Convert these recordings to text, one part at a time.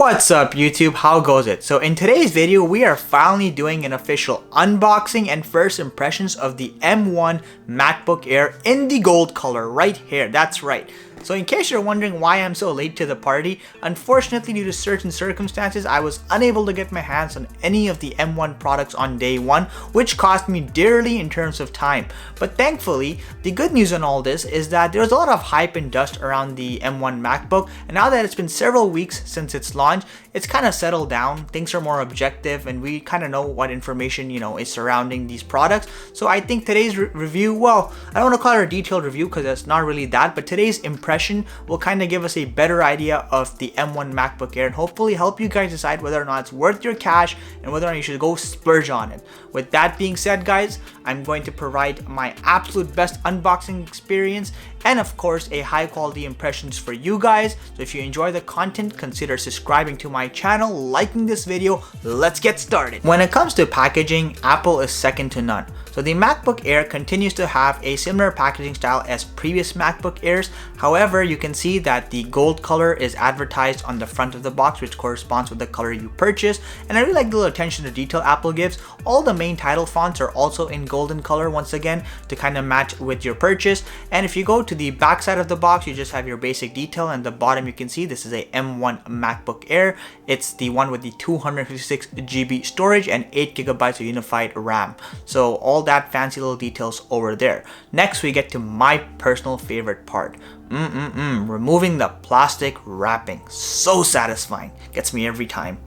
What's up YouTube, how goes it? So in today's video, we are finally doing an official unboxing and first impressions of the M1 MacBook Air in the gold color right here, that's right. So in case you're wondering why I'm so late to the party, unfortunately due to certain circumstances, I was unable to get my hands on any of the M1 products on day one, which cost me dearly in terms of time. But thankfully, the good news on all this is that there's a lot of hype and dust around the M1 MacBook, and now that it's been several weeks since its launch, it's kind of settled down, things are more objective, and we kind of know what information, is surrounding these products. So I think today's review, well, I don't want to call it a detailed review because it's not really that, but today's impression will kind of give us a better idea of the M1 MacBook Air and hopefully help you guys decide whether or not it's worth your cash and whether or not you should go splurge on it. With that being said, guys, I'm going to provide my absolute best unboxing experience and of course a high quality impressions for you guys. So if you enjoy the content, consider subscribing to my channel, liking this video. Let's get started. When it comes to packaging, Apple is second to none. So the MacBook Air continues to have a similar packaging style as previous MacBook Airs. However, you can see that the gold color is advertised on the front of the box, which corresponds with the color you purchased. And I really like the little attention to detail Apple gives. All the main title fonts are also in golden color once again to kind of match with your purchase. And if you go to the back side of the box, you just have your basic detail, and the bottom you can see this is a M1 MacBook Air. It's the one with the 256 GB storage and 8 GB of unified RAM. So all that fancy little details over there. Next we get to my personal favorite part. Removing the plastic wrapping. So satisfying. Gets me every time.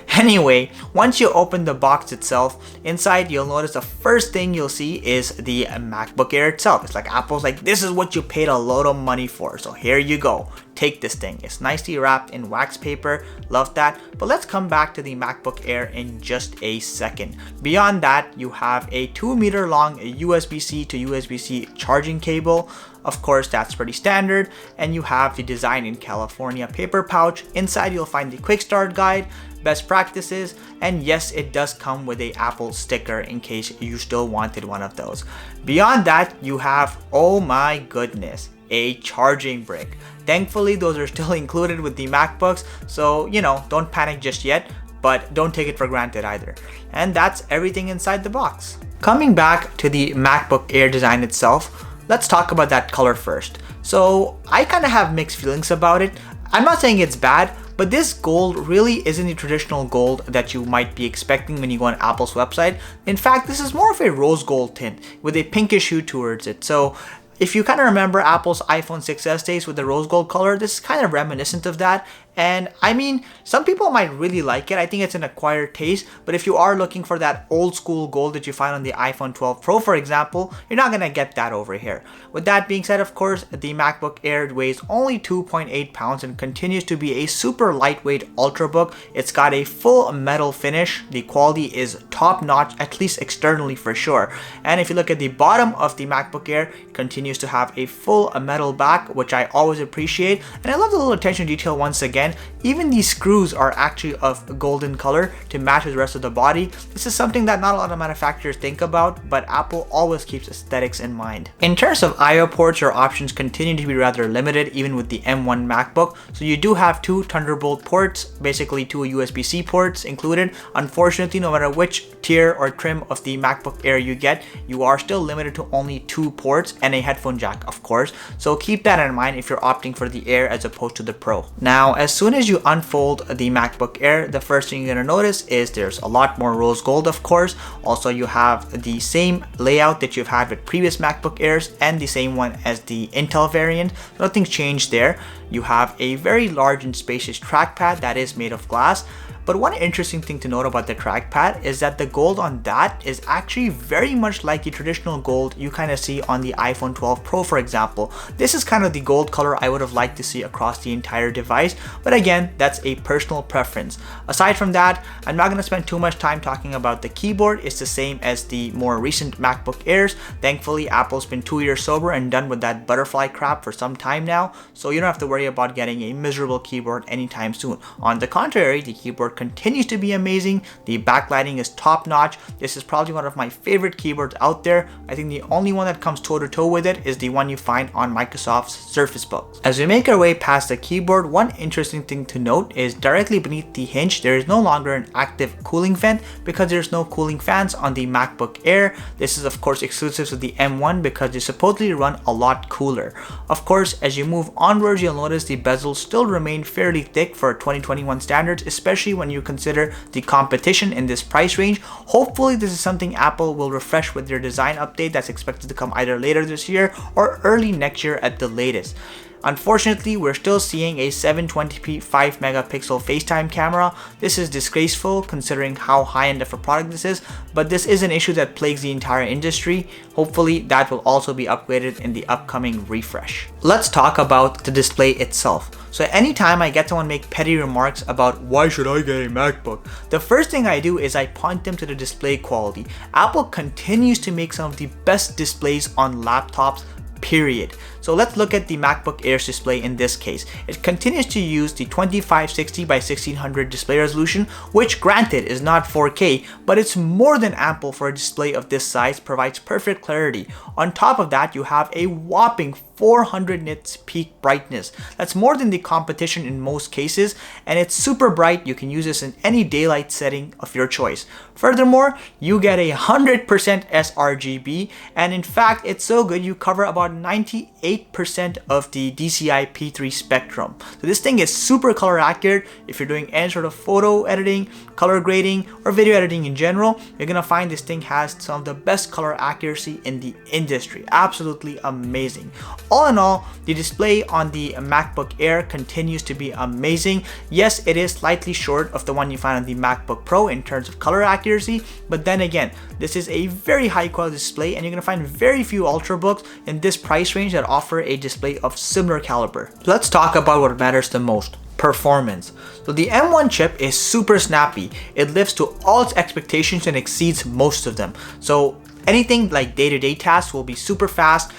Anyway, once you open the box itself, inside you'll notice the first thing you'll see is the MacBook Air itself. It's like Apple's like, this is what you paid a lot of money for, so here you go. Take this thing. It's nicely wrapped in wax paper. Love that. But let's come back to the MacBook Air in just a second. Beyond that, you have a 2-meter long USB-C to USB-C charging cable. Of course, that's pretty standard. And you have the Design in California paper pouch. Inside, you'll find the quick start guide, best practices, and yes, it does come with a Apple sticker in case you still wanted one of those. Beyond that, you have, oh my goodness, a charging brick. Thankfully, those are still included with the MacBooks, so don't panic just yet, but don't take it for granted either. And that's everything inside the box. Coming back to the MacBook Air design itself, let's talk about that color first. So I kind of have mixed feelings about it. I'm not saying it's bad, but this gold really isn't the traditional gold that you might be expecting when you go on Apple's website. In fact, this is more of a rose gold tint with a pinkish hue towards it. So if you kind of remember Apple's iPhone 6s days with the rose gold color, this is kind of reminiscent of that. And I mean, some people might really like it. I think it's an acquired taste, but if you are looking for that old school gold that you find on the iPhone 12 Pro, for example, you're not gonna get that over here. With that being said, of course, the MacBook Air weighs only 2.8 pounds and continues to be a super lightweight ultrabook. It's got a full metal finish. The quality is top notch, at least externally for sure. And if you look at the bottom of the MacBook Air, it continues to have a full metal back, which I always appreciate. And I love the little attention to detail once again. Even these screws are actually of golden color to match with the rest of the body. This is something that not a lot of manufacturers think about, but Apple always keeps aesthetics in mind. In terms of I/O ports, your options continue to be rather limited even with the M1 MacBook. So you do have 2 Thunderbolt ports, basically 2 USB-C ports included. Unfortunately, no matter which tier or trim of the MacBook Air you get, you are still limited to only 2 ports and a headphone jack, of course. So keep that in mind if you're opting for the Air as opposed to the Pro. Now, as soon as you unfold the MacBook Air, the first thing you're gonna notice is there's a lot more rose gold, of course. Also, you have the same layout that you've had with previous MacBook Airs and the same one as the Intel variant. Nothing's changed there. You have a very large and spacious trackpad that is made of glass. But one interesting thing to note about the trackpad is that the gold on that is actually very much like the traditional gold you kind of see on the iPhone 12 Pro, for example. This is kind of the gold color I would have liked to see across the entire device, but again, that's a personal preference. Aside from that, I'm not going to spend too much time talking about the keyboard. It's the same as the more recent MacBook Airs. Thankfully, Apple's been 2 years sober and done with that butterfly crap for some time now, so you don't have to worry about getting a miserable keyboard anytime soon. On the contrary, the keyboard keyboard continues to be amazing. The backlighting is top notch. This is probably one of my favorite keyboards out there. I think the only one that comes toe to toe with it is the one you find on Microsoft's Surface Books. As we make our way past the keyboard, one interesting thing to note is directly beneath the hinge, there is no longer an active cooling vent because there's no cooling fans on the MacBook Air. This is of course exclusive to the M1 because they supposedly run a lot cooler. Of course, as you move onwards, you'll notice the bezels still remain fairly thick for 2021 standards, especially when you consider the competition in this price range. Hopefully this is something Apple will refresh with their design update that's expected to come either later this year or early next year at the latest. Unfortunately, we're still seeing a 720p 5 megapixel FaceTime camera. This is disgraceful considering how high-end of a product this is, but this is an issue that plagues the entire industry. Hopefully that will also be upgraded in the upcoming refresh. Let's talk about the display itself. So anytime I get someone make petty remarks about why should I get a MacBook, the first thing I do is I point them to the display quality. Apple continues to make some of the best displays on laptops, period. So let's look at the MacBook Air's display in this case. It continues to use the 2560 by 1600 display resolution, which granted is not 4K, but it's more than ample for a display of this size, provides perfect clarity. On top of that, you have a whopping 400 nits peak brightness. That's more than the competition in most cases, and it's super bright. You can use this in any daylight setting of your choice. Furthermore, you get a 100% sRGB, and in fact, it's so good you cover about 98% of the DCI P3 spectrum. So this thing is super color accurate. If you're doing any sort of photo editing, color grading, or video editing in general, you're gonna find this thing has some of the best color accuracy in the industry. Absolutely amazing. All in all, the display on the MacBook Air continues to be amazing. Yes, it is slightly short of the one you find on the MacBook Pro in terms of color accuracy, but then again, this is a very high quality display, and you're gonna find very few Ultrabooks in this price range that offer a display of similar caliber. Let's talk about what matters the most: performance. So the M1 chip is super snappy. It lives to all its expectations and exceeds most of them. So anything like day-to-day tasks will be super fast,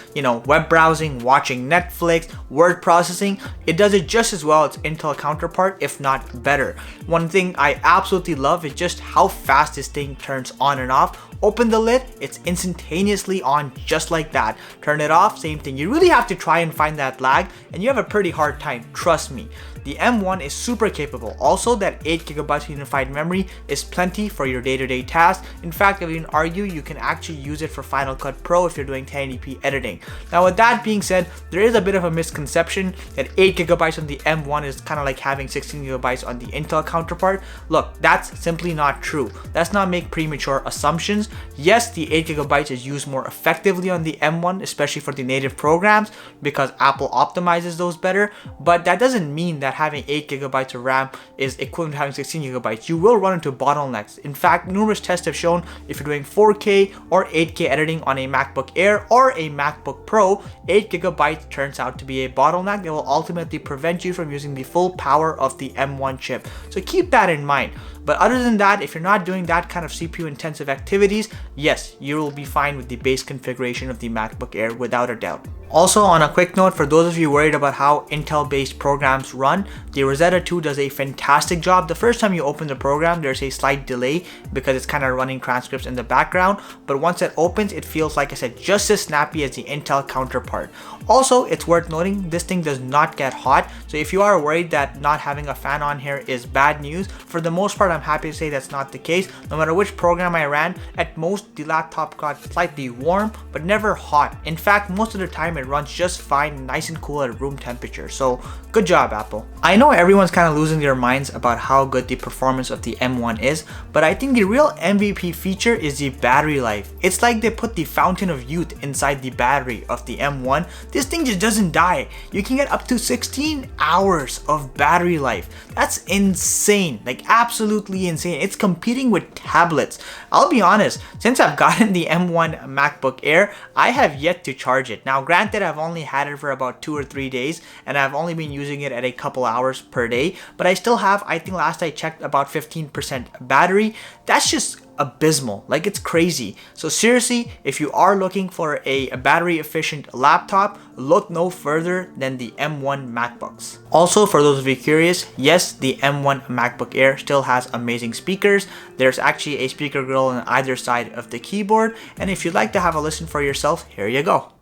web browsing, watching Netflix, word processing. It does it just as well as Intel counterpart, if not better. One thing I absolutely love is just how fast this thing turns on and off. Open the lid, it's instantaneously on just like that. Turn it off, same thing. You really have to try and find that lag, and you have a pretty hard time, trust me. The M1 is super capable. Also, that 8GB unified memory is plenty for your day-to-day tasks. In fact, I would even argue you can actually use it for Final Cut Pro if you're doing 1080p editing. Now, with that being said, there is a bit of a misconception that 8GB on the M1 is kind of like having 16GB on the Intel counterpart. Look, that's simply not true. Let's not make premature assumptions. Yes, the 8GB is used more effectively on the M1, especially for the native programs, because Apple optimizes those better, but that doesn't mean that having 8GB of RAM is equivalent to having 16GB. You will run into bottlenecks. In fact, numerous tests have shown if you're doing 4K or 8K editing on a MacBook Air or a MacBook Pro, 8GB turns out to be a bottleneck that will ultimately prevent you from using the full power of the M1 chip. So keep that in mind. But other than that, if you're not doing that kind of CPU intensive activities, yes, you will be fine with the base configuration of the MacBook Air without a doubt. Also, on a quick note, for those of you worried about how Intel based programs run, the Rosetta 2 does a fantastic job. The first time you open the program, there's a slight delay because it's kind of running transcripts in the background, but once it opens, it feels, like I said, just as snappy as the Intel counterpart. Also, it's worth noting this thing does not get hot, so if you are worried that not having a fan on here is bad news, for the most part I'm happy to say that's not the case. No matter which program I ran, at most the laptop got slightly warm but never hot. In fact, most of the time it runs just fine, nice and cool at room temperature. So good job, Apple. I know everyone's kind of losing their minds about how good the performance of the M1 is, but I think the real MVP feature is the battery life. It's like they put the fountain of youth inside the battery of the M1. This thing just doesn't die. You can get up to 16 hours of battery life. That's insane, like absolutely insane. It's competing with tablets. I'll be honest, since I've gotten the M1 MacBook Air, I have yet to charge it. Now granted, I've only had it for about 2 or 3 days, and I've only been using it at a couple hours per day, but I still have, I think last I checked, about 15% battery. That's just abysmal, like it's crazy. So seriously, if you are looking for a battery efficient laptop, look no further than the M1 MacBooks. Also, for those of you curious, yes, the M1 MacBook Air still has amazing speakers. There's actually a speaker grill on either side of the keyboard, and if you'd like to have a listen for yourself, here you go.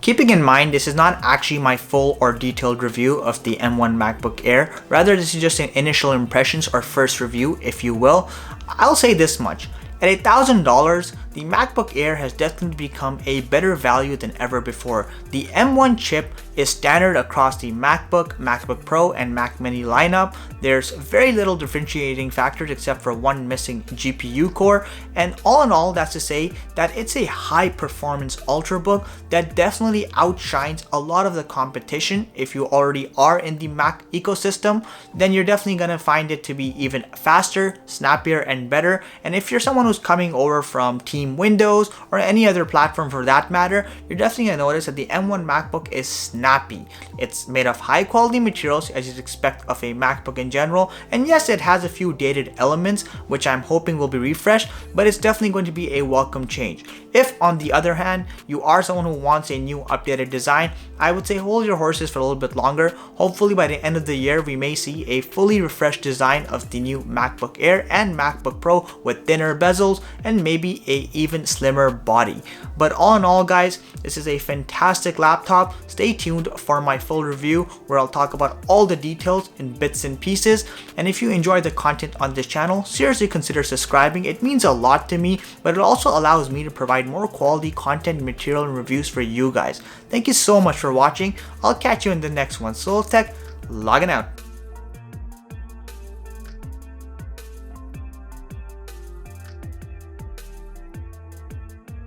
Keeping in mind, this is not actually my full or detailed review of the M1 MacBook Air, rather this is just an initial impressions or first review, if you will. I'll say this much. At $1,000, the MacBook Air has definitely become a better value than ever before. The M1 chip is standard across the MacBook, MacBook Pro, and Mac Mini lineup. There's very little differentiating factors except for one missing GPU core, and all in all, that's to say that it's a high performance ultrabook that definitely outshines a lot of the competition. If you already are in the Mac ecosystem, then you're definitely gonna find it to be even faster, snappier, and better. And if you're someone who's coming over from Team Windows or any other platform for that matter, you're definitely gonna notice that the M1 MacBook is snappy. It's made of high quality materials as you'd expect of a MacBook in general, and yes, it has a few dated elements which I'm hoping will be refreshed, but it's definitely going to be a welcome change. If on the other hand, you are someone who wants a new updated design, I would say hold your horses for a little bit longer. Hopefully by the end of the year, we may see a fully refreshed design of the new MacBook Air and MacBook Pro with thinner bezels and maybe a even slimmer body. But all in all, guys, this is a fantastic laptop. Stay tuned for my full review where I'll talk about all the details in bits and pieces. And if you enjoy the content on this channel, seriously consider subscribing. It means a lot to me, but it also allows me to provide more quality content, material, and reviews for you guys. Thank you so much for watching. I'll catch you in the next one. Soltech, logging out.